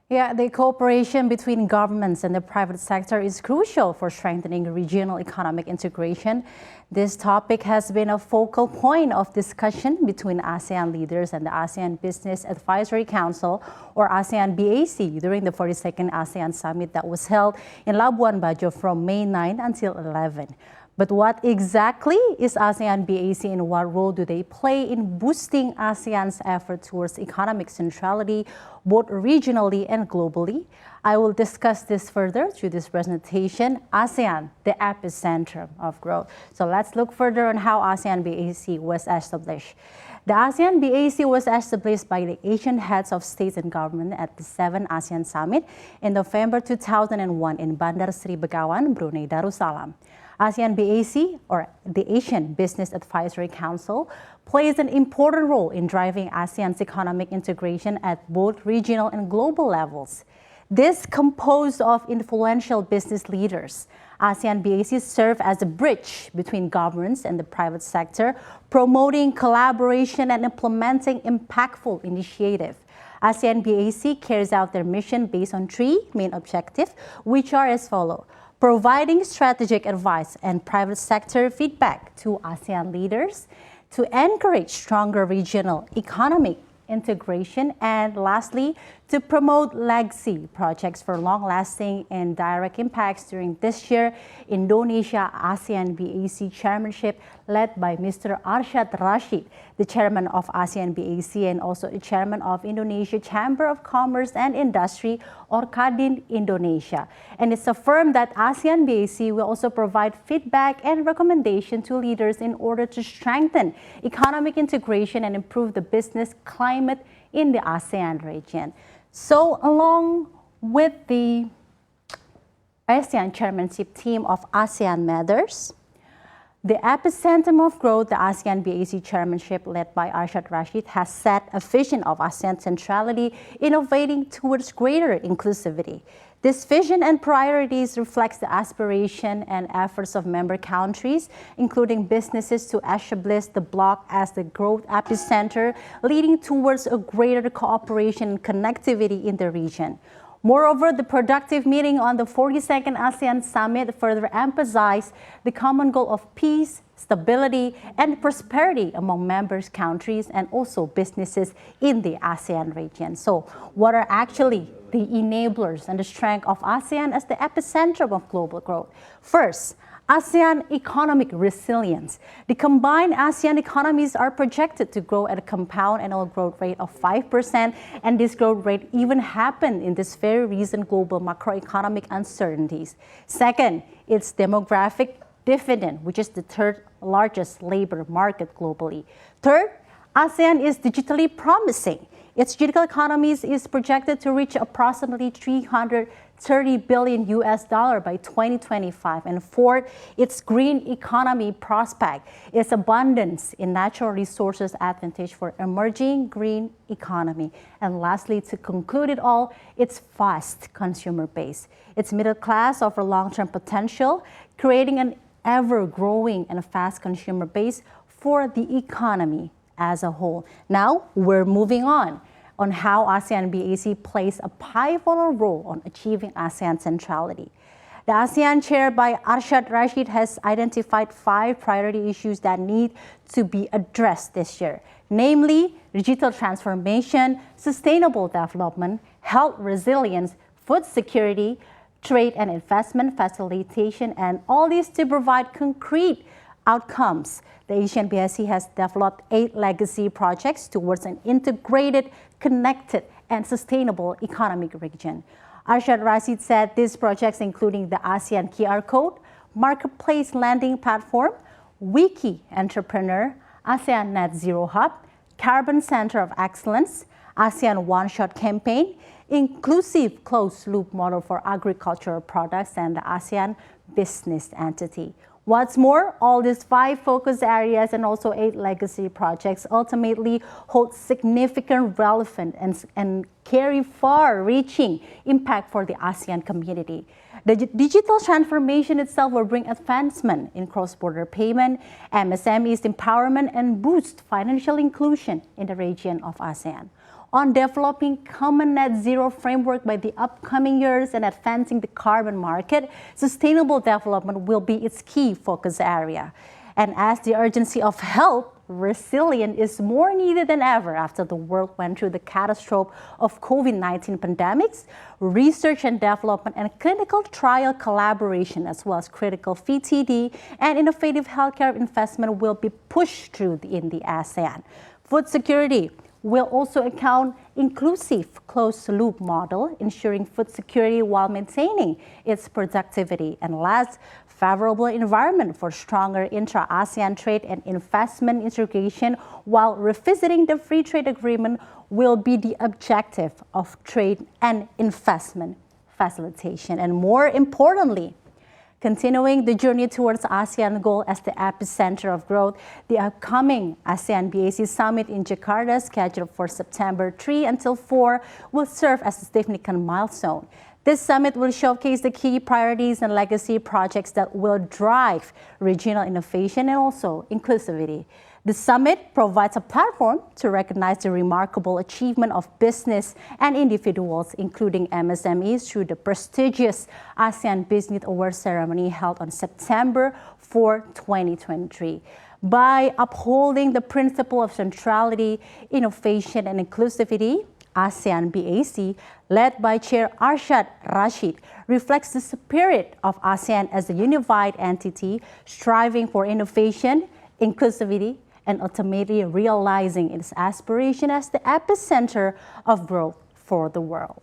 Yeah, the cooperation between governments and the private sector is crucial for strengthening regional economic integration. This topic has been a focal point of discussion between ASEAN leaders and the ASEAN Business Advisory Council, or ASEAN BAC, during the 42nd ASEAN Summit that was held in Labuan Bajo from May 9 until 11. But what exactly is ASEAN BAC and what role do they play in boosting ASEAN's effort towards economic centrality, both regionally and globally? I will discuss this further through this presentation, ASEAN, the Epicentrum of Growth. So let's look further on how ASEAN BAC was established. The ASEAN BAC was established by the Asian heads of states and government at the 7th ASEAN Summit in November 2001 in Bandar Sri Begawan, Brunei Darussalam. ASEAN BAC, or the Asian Business Advisory Council, plays an important role in driving ASEAN's economic integration at both regional and global levels. This composed of influential business leaders. ASEAN BAC serve as a bridge between governments and the private sector, promoting collaboration and implementing impactful initiatives. ASEAN BAC carries out their mission based on three main objectives, which are as follows: providing strategic advice and private sector feedback to ASEAN leaders to encourage stronger regional economic integration, and lastly, to promote legacy projects for long-lasting and direct impacts during this year Indonesia ASEAN BAC chairmanship led by Mr. Arsyad Rashid, the chairman of ASEAN BAC and also the chairman of Indonesia Chamber of Commerce and Industry, or Kadin Indonesia. And it's affirmed that ASEAN BAC will also provide feedback and recommendation to leaders in order to strengthen economic integration and improve the business climate in the ASEAN region. So along with the ASEAN chairmanship team of ASEAN Matters, the Epicentrum of Growth, the ASEAN BAC chairmanship led by Arsyad Rashid, has set a vision of ASEAN centrality, innovating towards greater inclusivity. This vision and priorities reflects the aspiration and efforts of member countries, including businesses, to establish the bloc as the growth epicenter, leading towards a greater cooperation and connectivity in the region. Moreover, the productive meeting on the 42nd ASEAN Summit further emphasized the common goal of peace, stability, and prosperity among member countries and also businesses in the ASEAN region. So, what are actually the enablers and the strength of ASEAN as the epicentrum of global growth? First, ASEAN economic resilience. The combined ASEAN economies are projected to grow at a compound annual growth rate of 5%, and this growth rate even happened in this very recent global macroeconomic uncertainties. Second, its demographic dividend, which is the third largest labor market globally. Third, ASEAN is digitally promising. Its digital economies is projected to reach approximately $330 billion by 2025. And fourth, its green economy prospect, its abundance in natural resources advantage for emerging green economy. And lastly, to conclude it all, its vast consumer base. Its middle class offer long-term potential, creating an ever-growing and fast consumer base for the economy as a whole. Now, we're moving on how ASEAN BAC plays a pivotal role on achieving ASEAN centrality. The ASEAN chair by Arsyad Rashid has identified 5 priority issues that need to be addressed this year, namely digital transformation, sustainable development, health resilience, food security, trade and investment facilitation, and all these to provide concrete outcomes. The ASEAN BAC has developed 8 legacy projects towards an integrated, connected, and sustainable economic region. Arsyad Rashid said these projects, including the ASEAN QR Code, Marketplace Lending Platform, Wiki Entrepreneur, ASEAN Net Zero Hub, Carbon Center of Excellence, ASEAN One Shot Campaign, Inclusive Closed Loop Model for Agricultural Products, and the ASEAN Business Entity. What's more, all these 5 focus areas and also 8 legacy projects ultimately hold significant relevance and carry far-reaching impact for the ASEAN community. The digital transformation itself will bring advancement in cross-border payment, MSMEs empowerment, and boost financial inclusion in the region of ASEAN. on developing common net zero framework by the upcoming years and advancing the carbon market, sustainable development will be its key focus area. And as the urgency of health, resilience is more needed than ever after the world went through the catastrophe of COVID-19 pandemics, research and development and clinical trial collaboration, as well as critical VTD and innovative healthcare investment will be pushed through in the ASEAN. Food security will also account inclusive closed-loop model, ensuring food security while maintaining its productivity. And last, favorable environment for stronger intra-ASEAN trade and investment integration while revisiting the free trade agreement will be the objective of trade and investment facilitation. And more importantly, continuing the journey towards ASEAN goal as the epicenter of growth, the upcoming ASEAN BAC Summit in Jakarta, scheduled for September 3 until 4, will serve as a significant milestone. This summit will showcase the key priorities and legacy projects that will drive regional innovation and also inclusivity. The summit provides a platform to recognize the remarkable achievement of business and individuals, including MSMEs, through the prestigious ASEAN Business Awards ceremony held on September 4, 2023. By upholding the principle of centrality, innovation, and inclusivity, ASEAN BAC, led by Chair Arshad Rashid, reflects the spirit of ASEAN as a unified entity, striving for innovation, inclusivity, and ultimately realizing its aspiration as the epicenter of growth for the world.